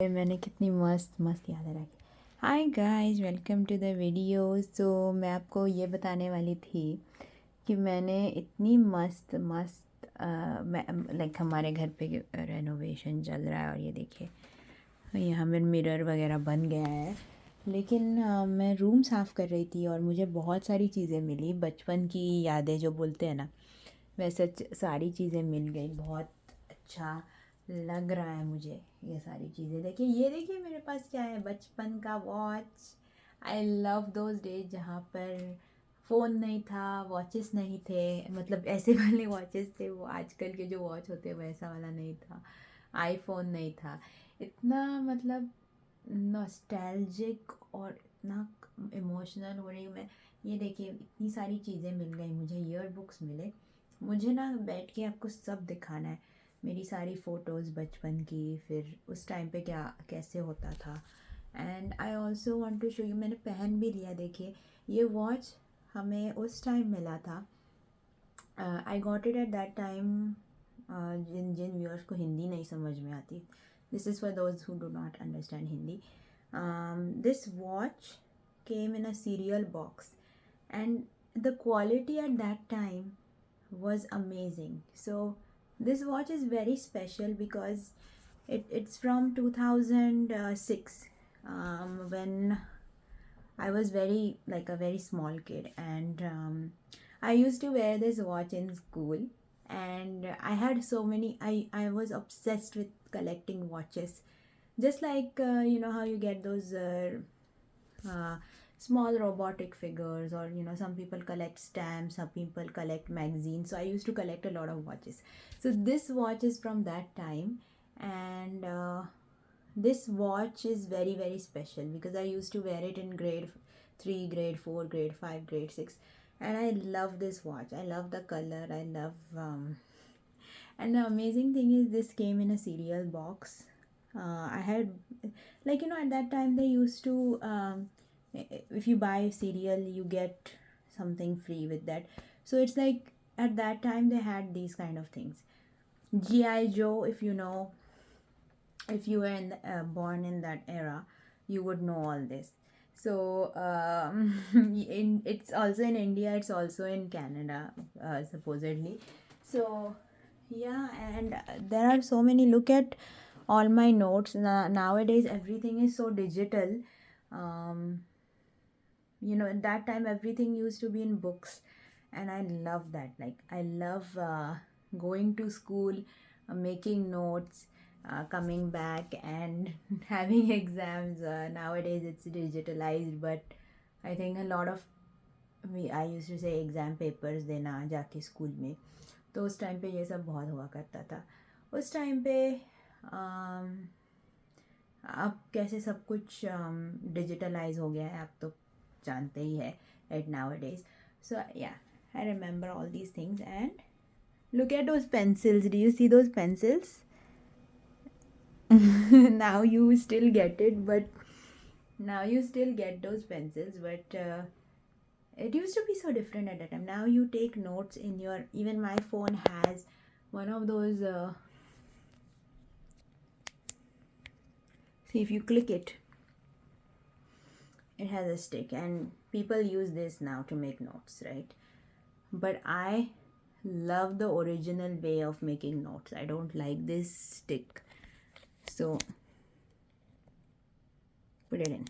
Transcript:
मैंने कितनी मस्त मस्त यादें रखी। Hi guys, welcome to the video. So मैं आपको ये बताने वाली थी कि मैंने इतनी मस्त मस्त लाइक हमारे घर पे रेनोवेशन चल रहा है और ये देखिए यहाँ में मिरर वगैरह बन गया है। लेकिन मैं रूम साफ़ कर रही थी और मुझे बहुत सारी चीज़ें मिली, बचपन की यादें जो बोलते हैं ना, वैसे सारी चीज़ें मिल गई। बहुत अच्छा लग रहा है मुझे ये सारी चीज़ें। देखिए मेरे पास क्या है, बचपन का watch. I love those days जहाँ पर फ़ोन नहीं था, वॉचेस नहीं थे, मतलब ऐसे वाले वॉचेस थे, वो आजकल के जो वॉच होते हैं वैसा वाला नहीं था। आईफोन नहीं था। इतना मतलब नॉस्टैल्जिक और इतना इमोशनल हो रही हूँ मैं। ये देखिए इतनी सारी चीज़ें मिल गई मुझे, ईयर बुक्स मिले मुझे ना, बैठ के आपको सब दिखाना है। मेरी सारी फ़ोटोज़ बचपन की, फिर उस टाइम पे क्या कैसे होता था। And I also want to show you, मैंने पहन भी लिया। देखिए ये वॉच हमें उस टाइम मिला था। I got it at that time. जिन जिन व्यूअर्स को हिंदी नहीं समझ में आती, this is for those who do not understand Hindi. This watch came in a cereal box, and the quality at that time was amazing. So this watch is very special because it's from 2006, when I was very small kid, and I used to wear this watch in school. And I had so many. I was obsessed with collecting watches, just like you know how you get those uh, small robotic figures, or you know, some people collect stamps, some people collect magazines. So I used to collect a lot of watches. So this watch is from that time, and this watch is very very special because I used to wear it in grade 3, grade 4, grade 5, grade 6, and I love this watch. I love the color. I love and the amazing thing is this came in a cereal box. I had, like, you know, at that time they used to if you buy cereal you get something free with that. So it's like at that time they had these kind of things. GI Joe, if you know, if you were born in that era, you would know all this. So it's also in India, it's also in Canada, supposedly. So yeah, and there are so many. Look at all my notes. Nowadays everything is so digital. um, you know, at that time everything used to be in books, and I love that. Like, I love going to school, making notes, coming back and having exams. Nowadays it's digitalized, but I think a lot of I used to say exam papers देना जाके school में, तो उस time पे ये सब बहुत हुआ करता था। उस टाइम पे अब कैसे सब कुछ डिजिटलाइज हो गया है, आप तो जानते ही है right nowadays. So yeah, I remember all these things. And look at those pencils. Do you see those pencils? Now you still get it, but now you still get those pencils, but it used to be so different at that time. Now you take notes in your, even my phone has one of those see, if you click it, it has a stick, and people use this now to make notes, right? But I love the original way of making notes. I don't like this stick. So put it in.